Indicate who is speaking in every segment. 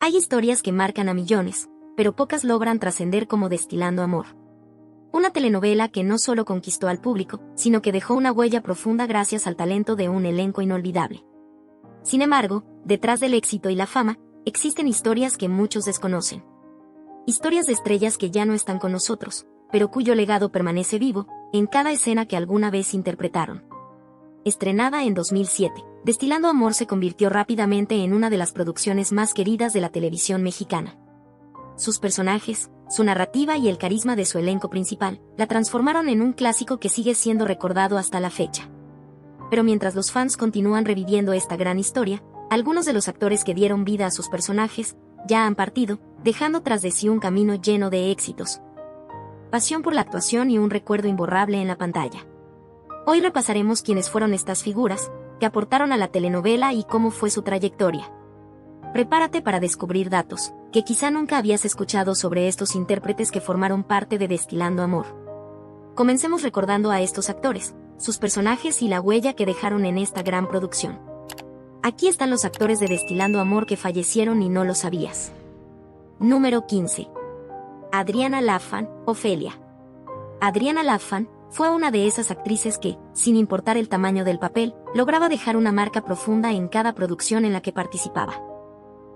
Speaker 1: Hay historias que marcan a millones, pero pocas logran trascender como Destilando Amor. Una telenovela que no solo conquistó al público, sino que dejó una huella profunda gracias al talento de un elenco inolvidable. Sin embargo, detrás del éxito y la fama, existen historias que muchos desconocen. Historias de estrellas que ya no están con nosotros, pero cuyo legado permanece vivo en cada escena que alguna vez interpretaron. Estrenada en 2007, Destilando Amor se convirtió rápidamente en una de las producciones más queridas de la televisión mexicana. Sus personajes, su narrativa y el carisma de su elenco principal, la transformaron en un clásico que sigue siendo recordado hasta la fecha. Pero mientras los fans continúan reviviendo esta gran historia, algunos de los actores que dieron vida a sus personajes ya han partido, dejando tras de sí un camino lleno de éxitos, pasión por la actuación y un recuerdo imborrable en la pantalla. Hoy repasaremos quiénes fueron estas figuras que aportaron a la telenovela y cómo fue su trayectoria. Prepárate para descubrir datos que quizá nunca habías escuchado sobre estos intérpretes que formaron parte de Destilando Amor. Comencemos recordando a estos actores, sus personajes y la huella que dejaron en esta gran producción. Aquí están los actores de Destilando Amor que fallecieron y no lo sabías. Número 15. Adriana Lafan, Ofelia. Adriana Lafan fue una de esas actrices que, sin importar el tamaño del papel, lograba dejar una marca profunda en cada producción en la que participaba.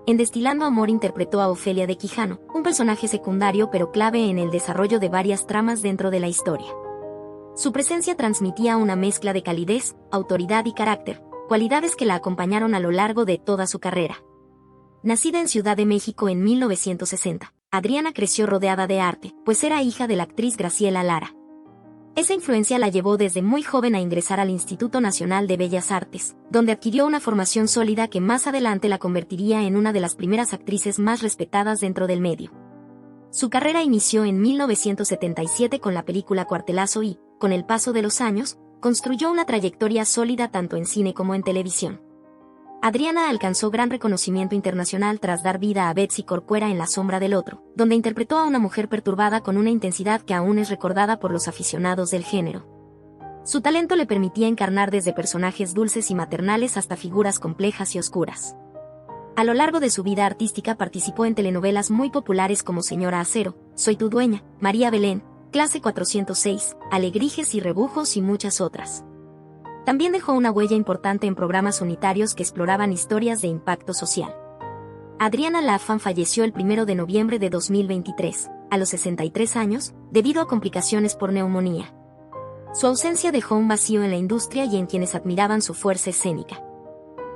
Speaker 1: En Destilando Amor interpretó a Ofelia de Quijano, un personaje secundario pero clave en el desarrollo de varias tramas dentro de la historia. Su presencia transmitía una mezcla de calidez, autoridad y carácter, cualidades que la acompañaron a lo largo de toda su carrera. Nacida en Ciudad de México en 1960, Adriana creció rodeada de arte, pues era hija de la actriz Graciela Lara. Esa influencia la llevó desde muy joven a ingresar al Instituto Nacional de Bellas Artes, donde adquirió una formación sólida que más adelante la convertiría en una de las primeras actrices más respetadas dentro del medio. Su carrera inició en 1977 con la película Cuartelazo y, con el paso de los años, construyó una trayectoria sólida tanto en cine como en televisión. Adriana alcanzó gran reconocimiento internacional tras dar vida a Betsy Corcuera en La sombra del otro, donde interpretó a una mujer perturbada con una intensidad que aún es recordada por los aficionados del género. Su talento le permitía encarnar desde personajes dulces y maternales hasta figuras complejas y oscuras. A lo largo de su vida artística participó en telenovelas muy populares como Señora Acero, Soy tu dueña, María Belén, Clase 406, Alegrijes y Rebujos y muchas otras. También dejó una huella importante en programas unitarios que exploraban historias de impacto social. Adriana Lafan falleció el 1 de noviembre de 2023, a los 63 años, debido a complicaciones por neumonía. Su ausencia dejó un vacío en la industria y en quienes admiraban su fuerza escénica.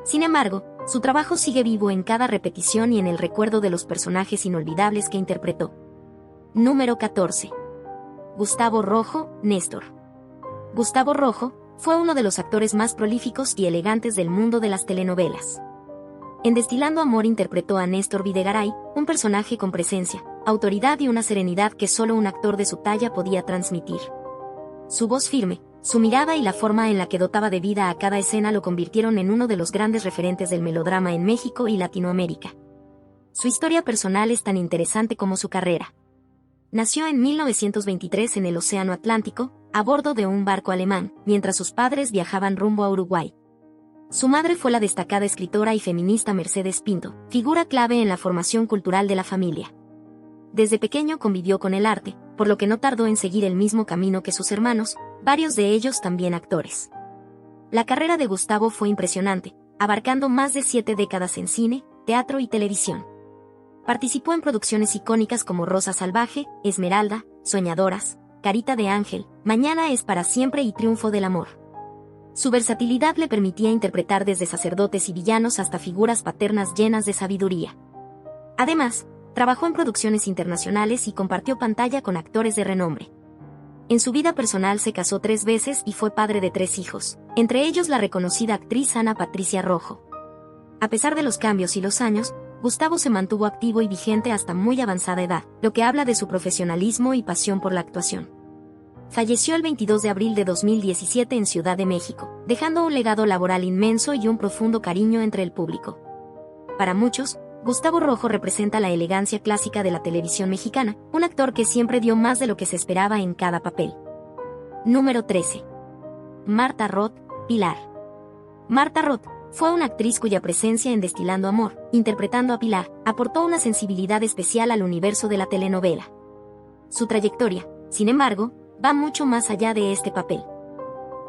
Speaker 1: Sin embargo, su trabajo sigue vivo en cada repetición y en el recuerdo de los personajes inolvidables que interpretó. Número 14. Gustavo Rojo, Néstor. Gustavo Rojo fue uno de los actores más prolíficos y elegantes del mundo de las telenovelas. En Destilando Amor interpretó a Néstor Videgaray, un personaje con presencia, autoridad y una serenidad que solo un actor de su talla podía transmitir. Su voz firme, su mirada y la forma en la que dotaba de vida a cada escena lo convirtieron en uno de los grandes referentes del melodrama en México y Latinoamérica. Su historia personal es tan interesante como su carrera. Nació en 1923 en el Océano Atlántico, a bordo de un barco alemán, mientras sus padres viajaban rumbo a Uruguay. Su madre fue la destacada escritora y feminista Mercedes Pinto, figura clave en la formación cultural de la familia. Desde pequeño convivió con el arte, por lo que no tardó en seguir el mismo camino que sus hermanos, varios de ellos también actores. La carrera de Gustavo fue impresionante, abarcando más de 7 décadas en cine, teatro y televisión. Participó en producciones icónicas como Rosa Salvaje, Esmeralda, Soñadoras, Carita de Ángel, Mañana es para siempre y Triunfo del amor. Su versatilidad le permitía interpretar desde sacerdotes y villanos hasta figuras paternas llenas de sabiduría. Además, trabajó en producciones internacionales y compartió pantalla con actores de renombre. En su vida personal se casó 3 veces y fue padre de 3 hijos, entre ellos la reconocida actriz Ana Patricia Rojo. A pesar de los cambios y los años, Gustavo se mantuvo activo y vigente hasta muy avanzada edad, lo que habla de su profesionalismo y pasión por la actuación. Falleció el 22 de abril de 2017 en Ciudad de México, dejando un legado laboral inmenso y un profundo cariño entre el público. Para muchos, Gustavo Rojo representa la elegancia clásica de la televisión mexicana, un actor que siempre dio más de lo que se esperaba en cada papel. Número 13. Marta Roth, Pilar. Marta Roth fue una actriz cuya presencia en Destilando Amor, interpretando a Pilar, aportó una sensibilidad especial al universo de la telenovela. Su trayectoria, sin embargo, va mucho más allá de este papel.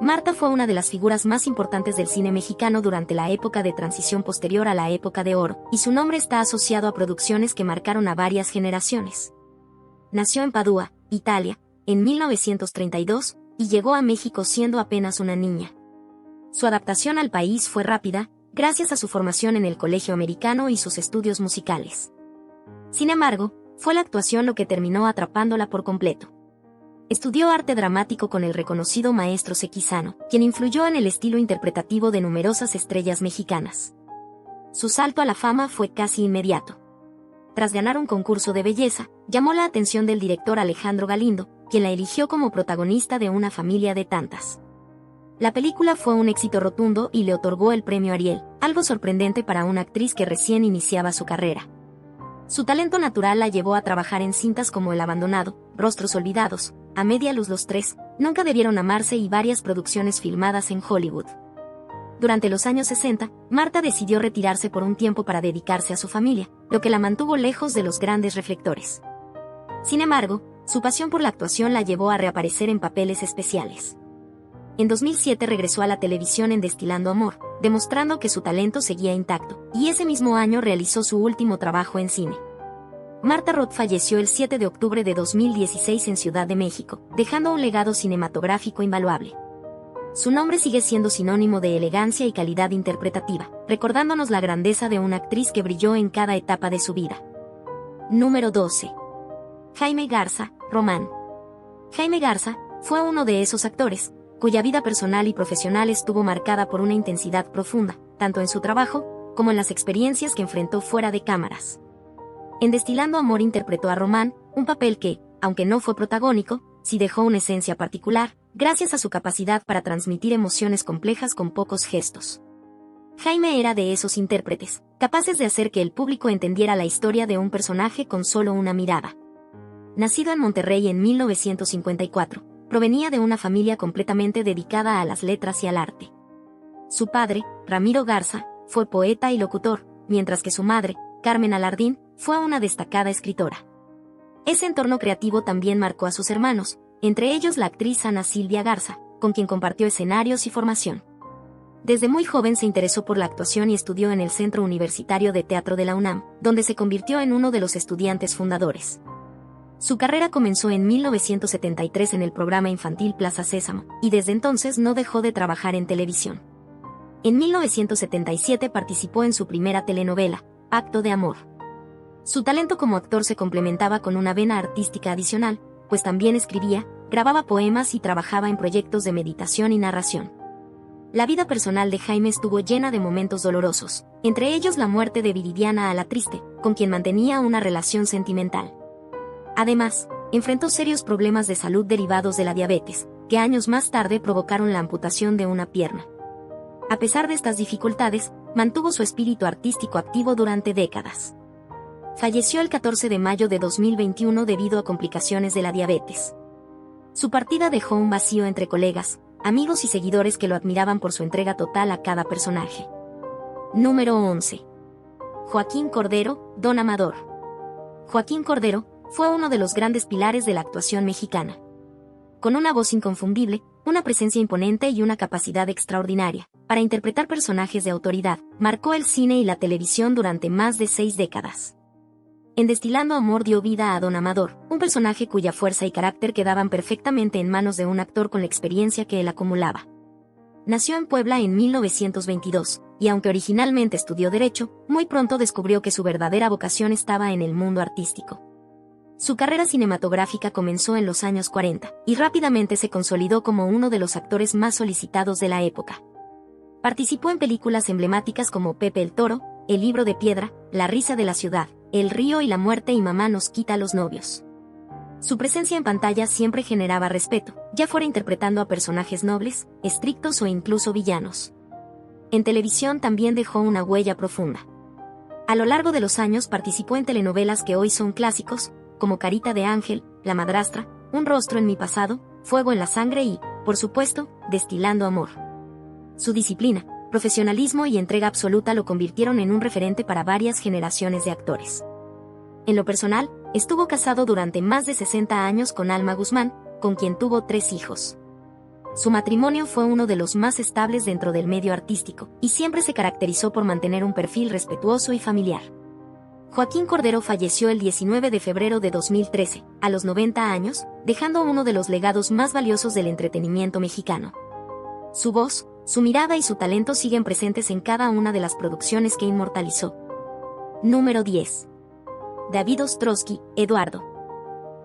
Speaker 1: Marta fue una de las figuras más importantes del cine mexicano durante la época de transición posterior a la época de oro, y su nombre está asociado a producciones que marcaron a varias generaciones. Nació en Padua, Italia, en 1932, y llegó a México siendo apenas una niña. Su adaptación al país fue rápida, gracias a su formación en el Colegio Americano y sus estudios musicales. Sin embargo, fue la actuación lo que terminó atrapándola por completo. Estudió arte dramático con el reconocido maestro Sequizano, quien influyó en el estilo interpretativo de numerosas estrellas mexicanas. Su salto a la fama fue casi inmediato. Tras ganar un concurso de belleza, llamó la atención del director Alejandro Galindo, quien la eligió como protagonista de Una familia de tantas. La película fue un éxito rotundo y le otorgó el premio Ariel, algo sorprendente para una actriz que recién iniciaba su carrera. Su talento natural la llevó a trabajar en cintas como El abandonado, Rostros olvidados, A media luz los tres, Nunca debieron amarse y varias producciones filmadas en Hollywood. Durante los años 60, Marta decidió retirarse por un tiempo para dedicarse a su familia, lo que la mantuvo lejos de los grandes reflectores. Sin embargo, su pasión por la actuación la llevó a reaparecer en papeles especiales. En 2007 regresó a la televisión en Destilando Amor, demostrando que su talento seguía intacto, y ese mismo año realizó su último trabajo en cine. Marta Roth falleció el 7 de octubre de 2016 en Ciudad de México, dejando un legado cinematográfico invaluable. Su nombre sigue siendo sinónimo de elegancia y calidad interpretativa, recordándonos la grandeza de una actriz que brilló en cada etapa de su vida. Número 12. Jaime Garza, Román. Jaime Garza fue uno de esos actores, cuya vida personal y profesional estuvo marcada por una intensidad profunda, tanto en su trabajo, como en las experiencias que enfrentó fuera de cámaras. En Destilando Amor interpretó a Román, un papel que, aunque no fue protagónico, sí dejó una esencia particular, gracias a su capacidad para transmitir emociones complejas con pocos gestos. Jaime era de esos intérpretes, capaces de hacer que el público entendiera la historia de un personaje con solo una mirada. Nacido en Monterrey en 1954, provenía de una familia completamente dedicada a las letras y al arte. Su padre, Ramiro Garza, fue poeta y locutor, mientras que su madre, Carmen Alardín, fue una destacada escritora. Ese entorno creativo también marcó a sus hermanos, entre ellos la actriz Ana Silvia Garza, con quien compartió escenarios y formación. Desde muy joven se interesó por la actuación y estudió en el Centro Universitario de Teatro de la UNAM, donde se convirtió en uno de los estudiantes fundadores. Su carrera comenzó en 1973 en el programa infantil Plaza Sésamo, y desde entonces no dejó de trabajar en televisión. En 1977 participó en su primera telenovela, Acto de Amor. Su talento como actor se complementaba con una vena artística adicional, pues también escribía, grababa poemas y trabajaba en proyectos de meditación y narración. La vida personal de Jaime estuvo llena de momentos dolorosos, entre ellos la muerte de Viridiana Alatriste, con quien mantenía una relación sentimental. Además, enfrentó serios problemas de salud derivados de la diabetes, que años más tarde provocaron la amputación de una pierna. A pesar de estas dificultades, mantuvo su espíritu artístico activo durante décadas. Falleció el 14 de mayo de 2021 debido a complicaciones de la diabetes. Su partida dejó un vacío entre colegas, amigos y seguidores que lo admiraban por su entrega total a cada personaje. Número 11. Joaquín Cordero, Don Amador. Joaquín Cordero fue uno de los grandes pilares de la actuación mexicana. Con una voz inconfundible, una presencia imponente y una capacidad extraordinaria para interpretar personajes de autoridad, marcó el cine y la televisión durante más de 6 décadas. En Destilando Amor dio vida a Don Amador, un personaje cuya fuerza y carácter quedaban perfectamente en manos de un actor con la experiencia que él acumulaba. Nació en Puebla en 1922, y aunque originalmente estudió Derecho, muy pronto descubrió que su verdadera vocación estaba en el mundo artístico. Su carrera cinematográfica comenzó en los años 40, y rápidamente se consolidó como uno de los actores más solicitados de la época. Participó en películas emblemáticas como Pepe el Toro, El libro de piedra, La risa de la ciudad, El río y la muerte y Mamá nos quita a los novios. Su presencia en pantalla siempre generaba respeto, ya fuera interpretando a personajes nobles, estrictos o incluso villanos. En televisión también dejó una huella profunda. A lo largo de los años participó en telenovelas que hoy son clásicos, como Carita de Ángel, La madrastra, Un rostro en mi pasado, Fuego en la sangre y, por supuesto, Destilando Amor. Su disciplina, profesionalismo y entrega absoluta lo convirtieron en un referente para varias generaciones de actores. En lo personal, estuvo casado durante más de 60 años con Alma Guzmán, con quien tuvo 3 hijos. Su matrimonio fue uno de los más estables dentro del medio artístico, y siempre se caracterizó por mantener un perfil respetuoso y familiar. Joaquín Cordero falleció el 19 de febrero de 2013, a los 90 años, dejando uno de los legados más valiosos del entretenimiento mexicano. Su voz, su mirada y su talento siguen presentes en cada una de las producciones que inmortalizó. Número 10. David Ostrowski, Eduardo.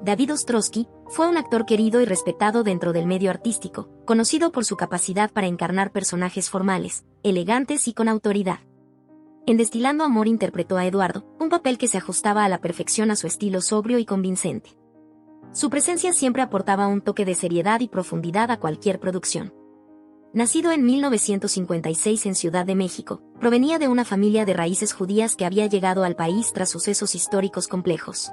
Speaker 1: David Ostrowski fue un actor querido y respetado dentro del medio artístico, conocido por su capacidad para encarnar personajes formales, elegantes y con autoridad. En Destilando Amor interpretó a Eduardo, un papel que se ajustaba a la perfección a su estilo sobrio y convincente. Su presencia siempre aportaba un toque de seriedad y profundidad a cualquier producción. Nacido en 1956 en Ciudad de México, provenía de una familia de raíces judías que había llegado al país tras sucesos históricos complejos.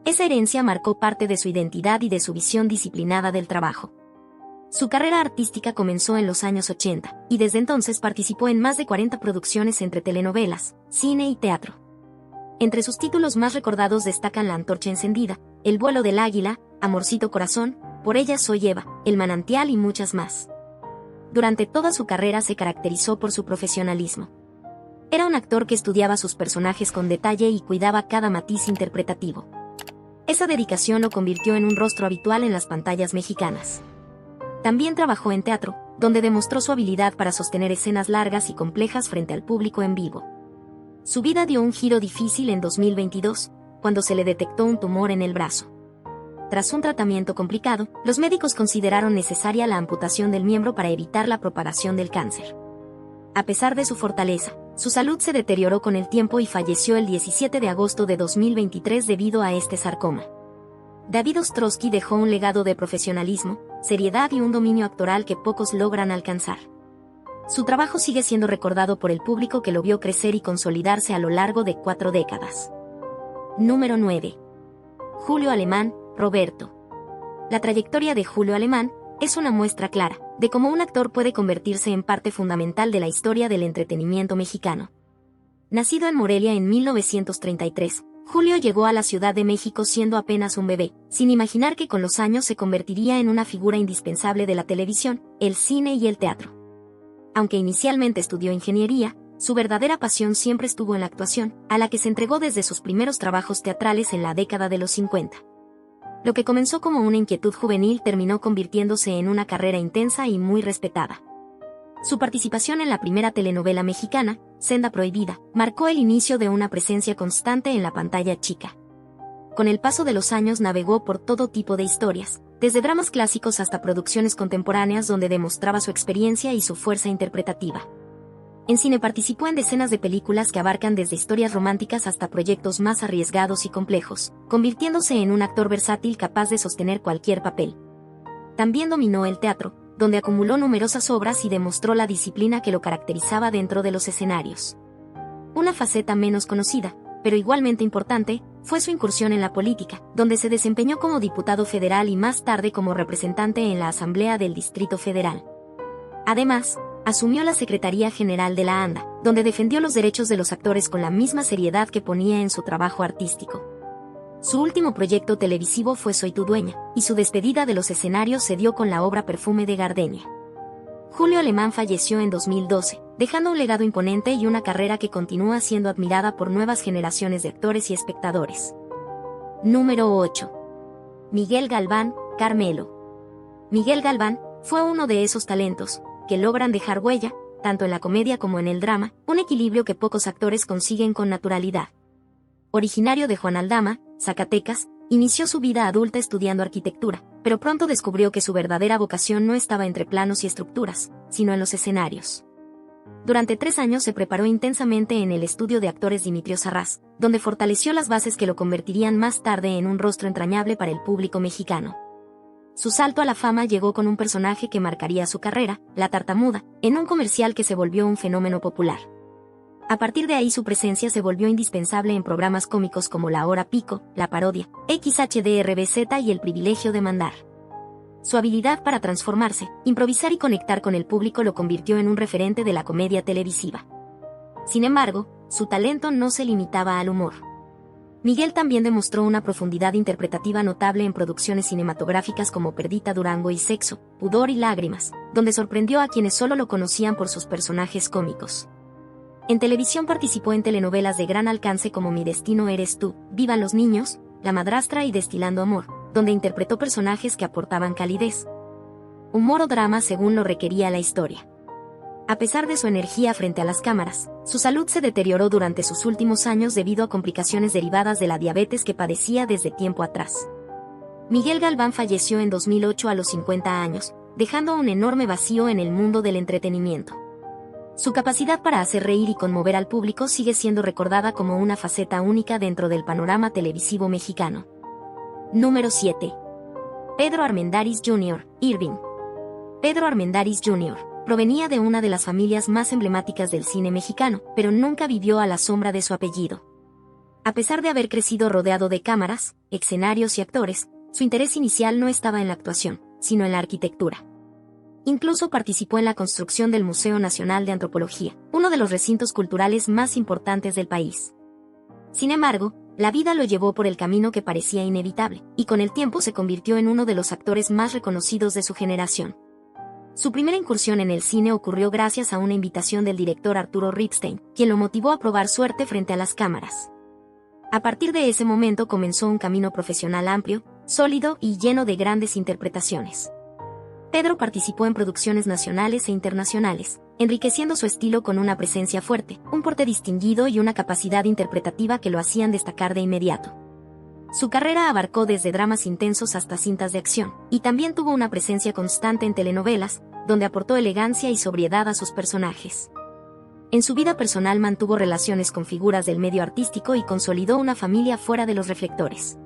Speaker 1: Esa herencia marcó parte de su identidad y de su visión disciplinada del trabajo. Su carrera artística comenzó en los años 80, y desde entonces participó en más de 40 producciones entre telenovelas, cine y teatro. Entre sus títulos más recordados destacan La Antorcha Encendida, El Vuelo del Águila, Amorcito Corazón, Por ella soy Eva, El Manantial y muchas más. Durante toda su carrera se caracterizó por su profesionalismo. Era un actor que estudiaba sus personajes con detalle y cuidaba cada matiz interpretativo. Esa dedicación lo convirtió en un rostro habitual en las pantallas mexicanas. También trabajó en teatro, donde demostró su habilidad para sostener escenas largas y complejas frente al público en vivo. Su vida dio un giro difícil en 2022, cuando se le detectó un tumor en el brazo. Tras un tratamiento complicado, los médicos consideraron necesaria la amputación del miembro para evitar la propagación del cáncer. A pesar de su fortaleza, su salud se deterioró con el tiempo y falleció el 17 de agosto de 2023 debido a este sarcoma. David Ostrowski dejó un legado de profesionalismo, seriedad y un dominio actoral que pocos logran alcanzar. Su trabajo sigue siendo recordado por el público que lo vio crecer y consolidarse a lo largo de 4 décadas. Número 9. Julio Alemán, Roberto. La trayectoria de Julio Alemán es una muestra clara de cómo un actor puede convertirse en parte fundamental de la historia del entretenimiento mexicano. Nacido en Morelia en 1933, Julio llegó a la Ciudad de México siendo apenas un bebé, sin imaginar que con los años se convertiría en una figura indispensable de la televisión, el cine y el teatro. Aunque inicialmente estudió ingeniería, su verdadera pasión siempre estuvo en la actuación, a la que se entregó desde sus primeros trabajos teatrales en la década de los 50. Lo que comenzó como una inquietud juvenil terminó convirtiéndose en una carrera intensa y muy respetada. Su participación en la primera telenovela mexicana, Senda Prohibida, marcó el inicio de una presencia constante en la pantalla chica. Con el paso de los años navegó por todo tipo de historias, desde dramas clásicos hasta producciones contemporáneas donde demostraba su experiencia y su fuerza interpretativa. En cine participó en decenas de películas que abarcan desde historias románticas hasta proyectos más arriesgados y complejos, convirtiéndose en un actor versátil capaz de sostener cualquier papel. También dominó el teatro, donde acumuló numerosas obras y demostró la disciplina que lo caracterizaba dentro de los escenarios. Una faceta menos conocida, pero igualmente importante, fue su incursión en la política, donde se desempeñó como diputado federal y más tarde como representante en la Asamblea del Distrito Federal. Además, asumió la Secretaría General de la ANDA, donde defendió los derechos de los actores con la misma seriedad que ponía en su trabajo artístico. Su último proyecto televisivo fue Soy tu dueña, y su despedida de los escenarios se dio con la obra Perfume de Gardenia. Julio Alemán falleció en 2012, dejando un legado imponente y una carrera que continúa siendo admirada por nuevas generaciones de actores y espectadores. Número 8. Miguel Galván, Carmelo. Miguel Galván fue uno de esos talentos que logran dejar huella, tanto en la comedia como en el drama, un equilibrio que pocos actores consiguen con naturalidad. Originario de Juan Aldama, Zacatecas, inició su vida adulta estudiando arquitectura, pero pronto descubrió que su verdadera vocación no estaba entre planos y estructuras, sino en los escenarios. Durante 3 años se preparó intensamente en el estudio de actores Dimitrios Arrás, donde fortaleció las bases que lo convertirían más tarde en un rostro entrañable para el público mexicano. Su salto a la fama llegó con un personaje que marcaría su carrera, La Tartamuda, en un comercial que se volvió un fenómeno popular. A partir de ahí su presencia se volvió indispensable en programas cómicos como La Hora Pico, La Parodia, XHDRBZ y El Privilegio de Mandar. Su habilidad para transformarse, improvisar y conectar con el público lo convirtió en un referente de la comedia televisiva. Sin embargo, su talento no se limitaba al humor. Miguel también demostró una profundidad interpretativa notable en producciones cinematográficas como Perdita Durango y Sexo, Pudor y Lágrimas, donde sorprendió a quienes solo lo conocían por sus personajes cómicos. En televisión participó en telenovelas de gran alcance como Mi destino eres tú, Vivan los niños, La madrastra y Destilando amor, donde interpretó personajes que aportaban calidez, humor o drama según lo requería la historia. A pesar de su energía frente a las cámaras, su salud se deterioró durante sus últimos años debido a complicaciones derivadas de la diabetes que padecía desde tiempo atrás. Miguel Galván falleció en 2008 a los 50 años, dejando un enorme vacío en el mundo del entretenimiento. Su capacidad para hacer reír y conmover al público sigue siendo recordada como una faceta única dentro del panorama televisivo mexicano. Número 7. Pedro Armendáriz Jr., Irving. Pedro Armendáriz Jr. provenía de una de las familias más emblemáticas del cine mexicano, pero nunca vivió a la sombra de su apellido. A pesar de haber crecido rodeado de cámaras, escenarios y actores, su interés inicial no estaba en la actuación, sino en la arquitectura. Incluso participó en la construcción del Museo Nacional de Antropología, uno de los recintos culturales más importantes del país. Sin embargo, la vida lo llevó por el camino que parecía inevitable, y con el tiempo se convirtió en uno de los actores más reconocidos de su generación. Su primera incursión en el cine ocurrió gracias a una invitación del director Arturo Ripstein, quien lo motivó a probar suerte frente a las cámaras. A partir de ese momento comenzó un camino profesional amplio, sólido y lleno de grandes interpretaciones. Pedro participó en producciones nacionales e internacionales, enriqueciendo su estilo con una presencia fuerte, un porte distinguido y una capacidad interpretativa que lo hacían destacar de inmediato. Su carrera abarcó desde dramas intensos hasta cintas de acción, y también tuvo una presencia constante en telenovelas, donde aportó elegancia y sobriedad a sus personajes. En su vida personal mantuvo relaciones con figuras del medio artístico y consolidó una familia fuera de los reflectores.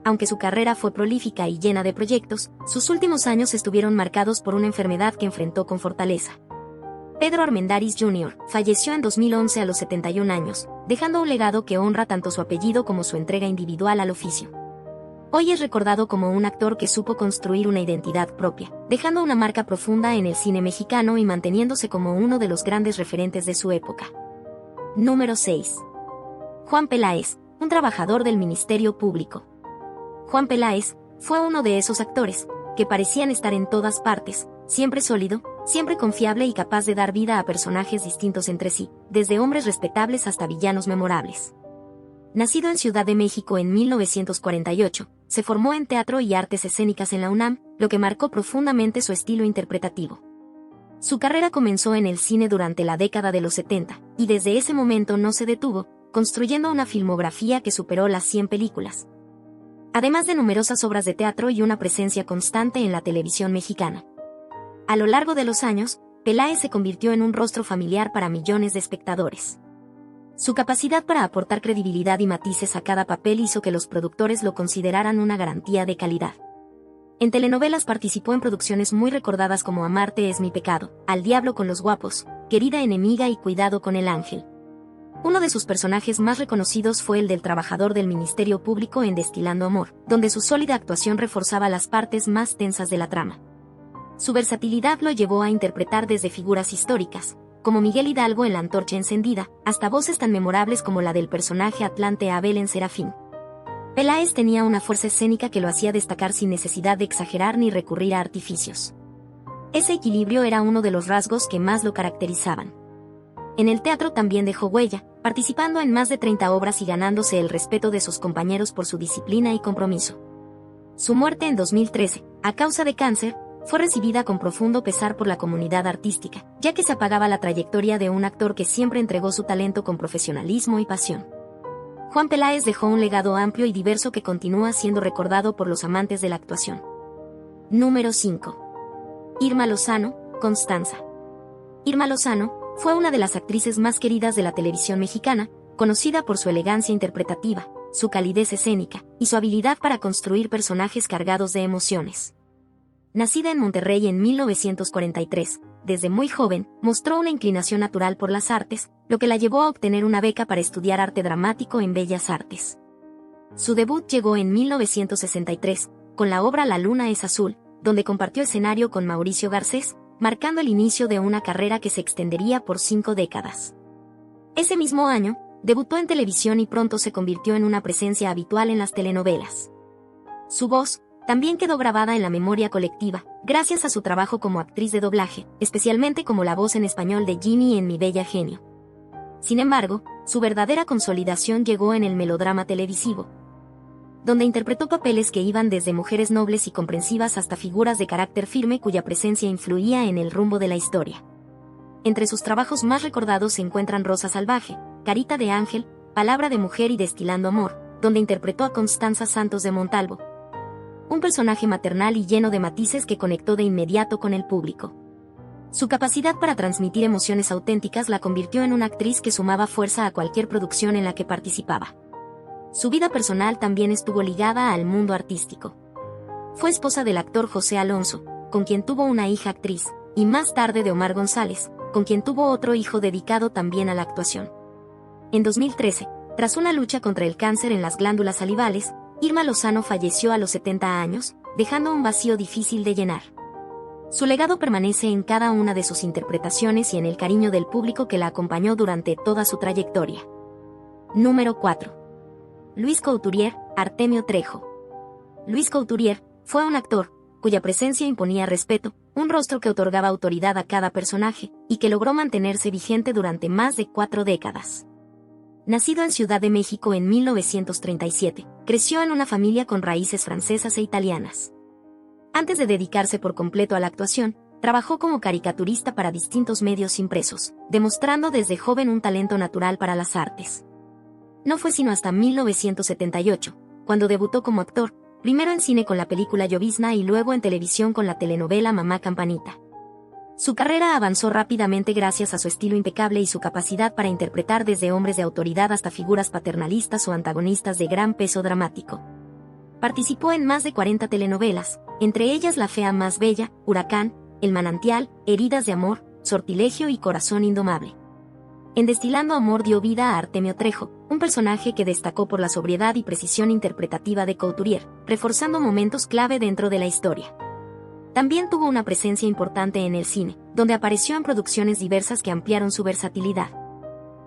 Speaker 1: Aunque su carrera fue prolífica y llena de proyectos, sus últimos años estuvieron marcados por una enfermedad que enfrentó con fortaleza. Pedro Armendáriz Jr. falleció en 2011 a los 71 años, dejando un legado que honra tanto su apellido como su entrega individual al oficio. Hoy es recordado como un actor que supo construir una identidad propia, dejando una marca profunda en el cine mexicano y manteniéndose como uno de los grandes referentes de su época. Número 6. Juan Peláez, un trabajador del Ministerio Público. Juan Peláez fue uno de esos actores que parecían estar en todas partes, siempre sólido, siempre confiable y capaz de dar vida a personajes distintos entre sí, desde hombres respetables hasta villanos memorables. Nacido en Ciudad de México en 1948, se formó en teatro y artes escénicas en la UNAM, lo que marcó profundamente su estilo interpretativo. Su carrera comenzó en el cine durante la década de los 70, y desde ese momento no se detuvo, construyendo una filmografía que superó las 100 películas. Además de numerosas obras de teatro y una presencia constante en la televisión mexicana. A lo largo de los años, Peláez se convirtió en un rostro familiar para millones de espectadores. Su capacidad para aportar credibilidad y matices a cada papel hizo que los productores lo consideraran una garantía de calidad. En telenovelas participó en producciones muy recordadas como Amarte es mi pecado, Al diablo con los guapos, Querida enemiga y Cuidado con el ángel. Uno de sus personajes más reconocidos fue el del trabajador del Ministerio Público en Destilando amor, donde su sólida actuación reforzaba las partes más tensas de la trama. Su versatilidad lo llevó a interpretar desde figuras históricas, como Miguel Hidalgo en La antorcha encendida, hasta voces tan memorables como la del personaje Atlante Abel en Serafín. Peláez tenía una fuerza escénica que lo hacía destacar sin necesidad de exagerar ni recurrir a artificios. Ese equilibrio era uno de los rasgos que más lo caracterizaban. En el teatro también dejó huella, participando en más de 30 obras y ganándose el respeto de sus compañeros por su disciplina y compromiso. Su muerte en 2013, a causa de cáncer, fue recibida con profundo pesar por la comunidad artística, ya que se apagaba la trayectoria de un actor que siempre entregó su talento con profesionalismo y pasión. Juan Peláez dejó un legado amplio y diverso que continúa siendo recordado por los amantes de la actuación. Número 5. Irma Lozano, Constanza. Irma Lozano fue una de las actrices más queridas de la televisión mexicana, conocida por su elegancia interpretativa, su calidez escénica y su habilidad para construir personajes cargados de emociones. Nacida en Monterrey en 1943, desde muy joven, mostró una inclinación natural por las artes, lo que la llevó a obtener una beca para estudiar arte dramático en Bellas Artes. Su debut llegó en 1963, con la obra La luna es azul, donde compartió escenario con Mauricio Garcés, marcando el inicio de una carrera que se extendería por 5 décadas. Ese mismo año, debutó en televisión y pronto se convirtió en una presencia habitual en las telenovelas. Su voz también quedó grabada en la memoria colectiva, gracias a su trabajo como actriz de doblaje, especialmente como la voz en español de Ginny en Mi Bella Genio. Sin embargo, su verdadera consolidación llegó en el melodrama televisivo, donde interpretó papeles que iban desde mujeres nobles y comprensivas hasta figuras de carácter firme cuya presencia influía en el rumbo de la historia. Entre sus trabajos más recordados se encuentran Rosa Salvaje, Carita de Ángel, Palabra de Mujer y Destilando Amor, donde interpretó a Constanza Santos de Montalvo, un personaje maternal y lleno de matices que conectó de inmediato con el público. Su capacidad para transmitir emociones auténticas la convirtió en una actriz que sumaba fuerza a cualquier producción en la que participaba. Su vida personal también estuvo ligada al mundo artístico. Fue esposa del actor José Alonso, con quien tuvo una hija actriz, y más tarde de Omar González, con quien tuvo otro hijo dedicado también a la actuación. En 2013, tras una lucha contra el cáncer en las glándulas salivales, Irma Lozano falleció a los 70 años, dejando un vacío difícil de llenar. Su legado permanece en cada una de sus interpretaciones y en el cariño del público que la acompañó durante toda su trayectoria. Número 4. Luis Couturier, Artemio Trejo. Luis Couturier fue un actor cuya presencia imponía respeto, un rostro que otorgaba autoridad a cada personaje, y que logró mantenerse vigente durante más de 4 décadas. Nacido en Ciudad de México en 1937, creció en una familia con raíces francesas e italianas. Antes de dedicarse por completo a la actuación, trabajó como caricaturista para distintos medios impresos, demostrando desde joven un talento natural para las artes. No fue sino hasta 1978, cuando debutó como actor, primero en cine con la película Llovizna y luego en televisión con la telenovela Mamá Campanita. Su carrera avanzó rápidamente gracias a su estilo impecable y su capacidad para interpretar desde hombres de autoridad hasta figuras paternalistas o antagonistas de gran peso dramático. Participó en más de 40 telenovelas, entre ellas La Fea Más Bella, Huracán, El Manantial, Heridas de Amor, Sortilegio y Corazón Indomable. En Destilando Amor dio vida a Artemio Trejo, un personaje que destacó por la sobriedad y precisión interpretativa de Couturier, reforzando momentos clave dentro de la historia. También tuvo una presencia importante en el cine, donde apareció en producciones diversas que ampliaron su versatilidad.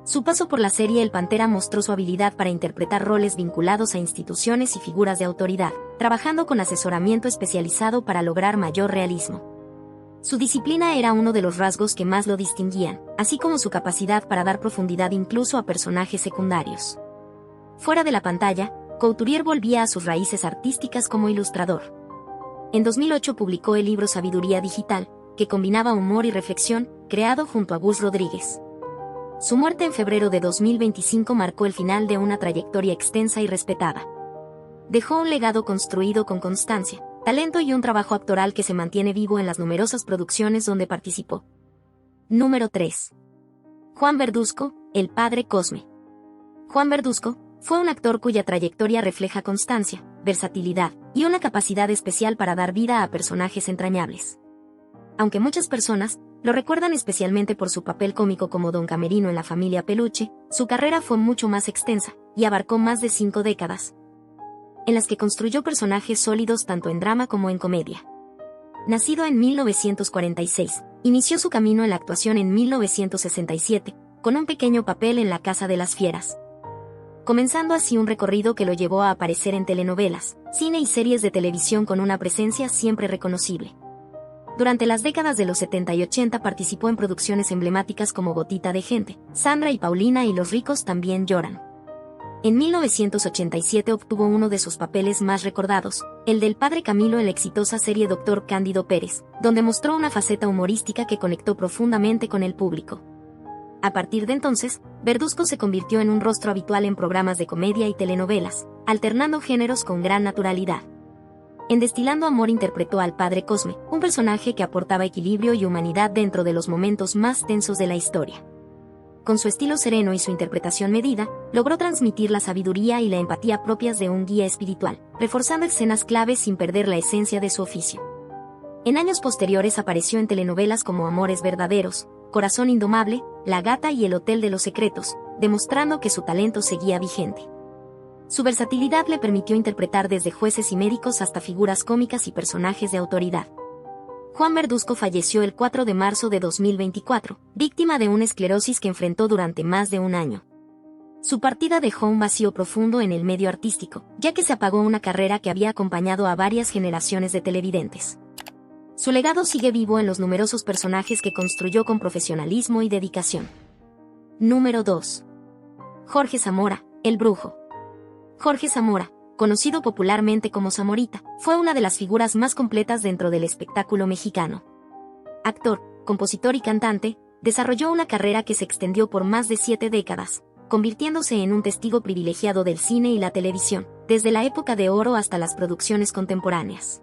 Speaker 1: Su paso por la serie El Pantera mostró su habilidad para interpretar roles vinculados a instituciones y figuras de autoridad, trabajando con asesoramiento especializado para lograr mayor realismo. Su disciplina era uno de los rasgos que más lo distinguían, así como su capacidad para dar profundidad incluso a personajes secundarios. Fuera de la pantalla, Couturier volvía a sus raíces artísticas como ilustrador. En 2008 publicó el libro Sabiduría Digital, que combinaba humor y reflexión, creado junto a Gus Rodríguez. Su muerte en febrero de 2025 marcó el final de una trayectoria extensa y respetada. Dejó un legado construido con constancia, talento y un trabajo actoral que se mantiene vivo en las numerosas producciones donde participó. Número 3. Juan Verduzco, el padre Cosme. Juan Verduzco fue un actor cuya trayectoria refleja constancia, versatilidad y una capacidad especial para dar vida a personajes entrañables. Aunque muchas personas lo recuerdan especialmente por su papel cómico como Don Camerino en La Familia Peluche, su carrera fue mucho más extensa y abarcó más de 5 décadas, en las que construyó personajes sólidos tanto en drama como en comedia. Nacido en 1946, inició su camino en la actuación en 1967, con un pequeño papel en La Casa de las Fieras, comenzando así un recorrido que lo llevó a aparecer en telenovelas, cine y series de televisión con una presencia siempre reconocible. Durante las décadas de los 70 y 80 participó en producciones emblemáticas como Gotita de Gente, Sandra y Paulina y Los ricos también lloran. En 1987 obtuvo uno de sus papeles más recordados, el del padre Camilo en la exitosa serie Dr. Cándido Pérez, donde mostró una faceta humorística que conectó profundamente con el público. A partir de entonces, Verduzco se convirtió en un rostro habitual en programas de comedia y telenovelas, alternando géneros con gran naturalidad. En Destilando Amor interpretó al padre Cosme, un personaje que aportaba equilibrio y humanidad dentro de los momentos más tensos de la historia. Con su estilo sereno y su interpretación medida, logró transmitir la sabiduría y la empatía propias de un guía espiritual, reforzando escenas claves sin perder la esencia de su oficio. En años posteriores apareció en telenovelas como Amores Verdaderos, Corazón Indomable, La Gata y El Hotel de los Secretos, demostrando que su talento seguía vigente. Su versatilidad le permitió interpretar desde jueces y médicos hasta figuras cómicas y personajes de autoridad. Juan Verduzco falleció el 4 de marzo de 2024, víctima de una esclerosis que enfrentó durante más de un año. Su partida dejó un vacío profundo en el medio artístico, ya que se apagó una carrera que había acompañado a varias generaciones de televidentes. Su legado sigue vivo en los numerosos personajes que construyó con profesionalismo y dedicación. Número 2. Jorge Zamora, el Brujo. Jorge Zamora, conocido popularmente como Zamorita, fue una de las figuras más completas dentro del espectáculo mexicano. Actor, compositor y cantante, desarrolló una carrera que se extendió por más de 7 décadas, convirtiéndose en un testigo privilegiado del cine y la televisión, desde la época de oro hasta las producciones contemporáneas.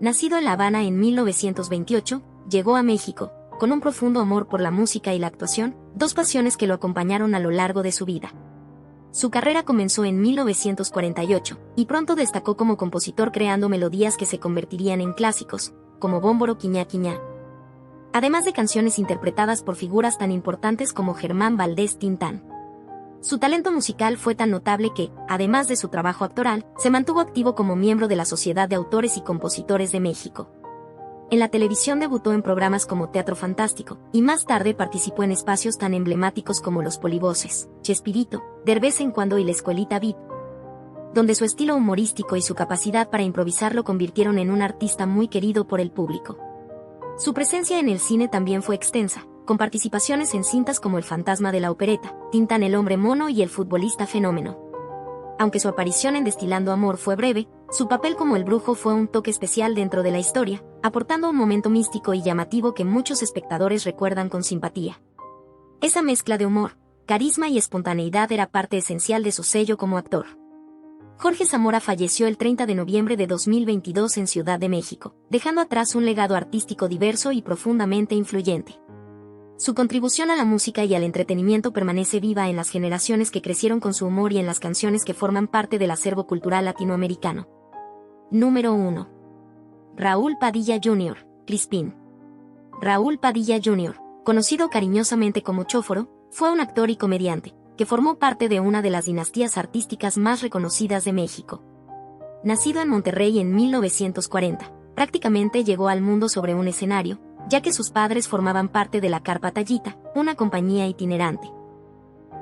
Speaker 1: Nacido en La Habana en 1928, llegó a México, con un profundo amor por la música y la actuación, dos pasiones que lo acompañaron a lo largo de su vida. Su carrera comenzó en 1948, y pronto destacó como compositor creando melodías que se convertirían en clásicos, como Bómboro Quiñá Quiñá. Además de canciones interpretadas por figuras tan importantes como Germán Valdés Tintán. Su talento musical fue tan notable que, además de su trabajo actoral, se mantuvo activo como miembro de la Sociedad de Autores y Compositores de México. En la televisión debutó en programas como Teatro Fantástico, y más tarde participó en espacios tan emblemáticos como Los Polivoces, Chespirito, Derbez en Cuando y La Escuelita VIP, donde su estilo humorístico y su capacidad para improvisar lo convirtieron en un artista muy querido por el público. Su presencia en el cine también fue extensa, con participaciones en cintas como El Fantasma de la Opereta, Tintán el Hombre Mono y El Futbolista Fenómeno. Aunque su aparición en Destilando Amor fue breve, su papel como el brujo fue un toque especial dentro de la historia, aportando un momento místico y llamativo que muchos espectadores recuerdan con simpatía. Esa mezcla de humor, carisma y espontaneidad era parte esencial de su sello como actor. Jorge Zamora falleció el 30 de noviembre de 2022 en Ciudad de México, dejando atrás un legado artístico diverso y profundamente influyente. Su contribución a la música y al entretenimiento permanece viva en las generaciones que crecieron con su humor y en las canciones que forman parte del acervo cultural latinoamericano. Número 1. Raúl Padilla Jr., Crispín. Raúl Padilla Jr., conocido cariñosamente como Chóforo, fue un actor y comediante, que formó parte de una de las dinastías artísticas más reconocidas de México. Nacido en Monterrey en 1940, prácticamente llegó al mundo sobre un escenario, ya que sus padres formaban parte de la Carpa Tallita, una compañía itinerante,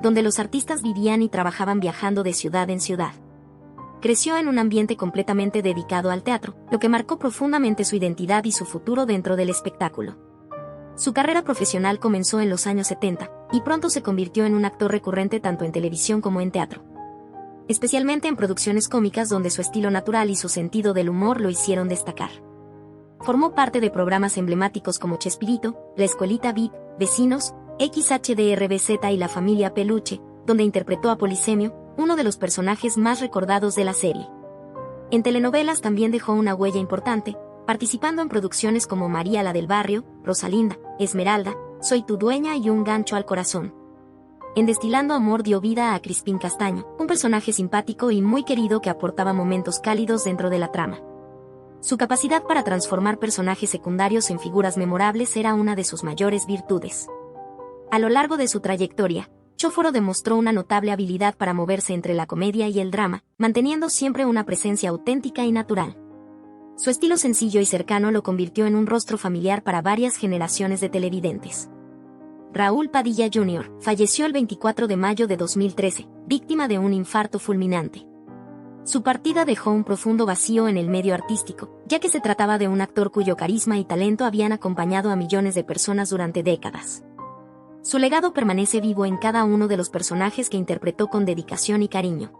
Speaker 1: donde los artistas vivían y trabajaban viajando de ciudad en ciudad. Creció en un ambiente completamente dedicado al teatro, lo que marcó profundamente su identidad y su futuro dentro del espectáculo. Su carrera profesional comenzó en los años 70, y pronto se convirtió en un actor recurrente tanto en televisión como en teatro, especialmente en producciones cómicas donde su estilo natural y su sentido del humor lo hicieron destacar. Formó parte de programas emblemáticos como Chespirito, La Escuelita VIP, Vecinos, XHDRBZ y La Familia Peluche, donde interpretó a Polisemio, uno de los personajes más recordados de la serie. En telenovelas también dejó una huella importante, participando en producciones como María la del Barrio, Rosalinda, Esmeralda, Soy tu dueña y Un gancho al corazón. En Destilando Amor dio vida a Crispín Castaño, un personaje simpático y muy querido que aportaba momentos cálidos dentro de la trama. Su capacidad para transformar personajes secundarios en figuras memorables era una de sus mayores virtudes. A lo largo de su trayectoria, Chóforo demostró una notable habilidad para moverse entre la comedia y el drama, manteniendo siempre una presencia auténtica y natural. Su estilo sencillo y cercano lo convirtió en un rostro familiar para varias generaciones de televidentes. Raúl Padilla Jr. falleció el 24 de mayo de 2013, víctima de un infarto fulminante. Su partida dejó un profundo vacío en el medio artístico, ya que se trataba de un actor cuyo carisma y talento habían acompañado a millones de personas durante décadas. Su legado permanece vivo en cada uno de los personajes que interpretó con dedicación y cariño.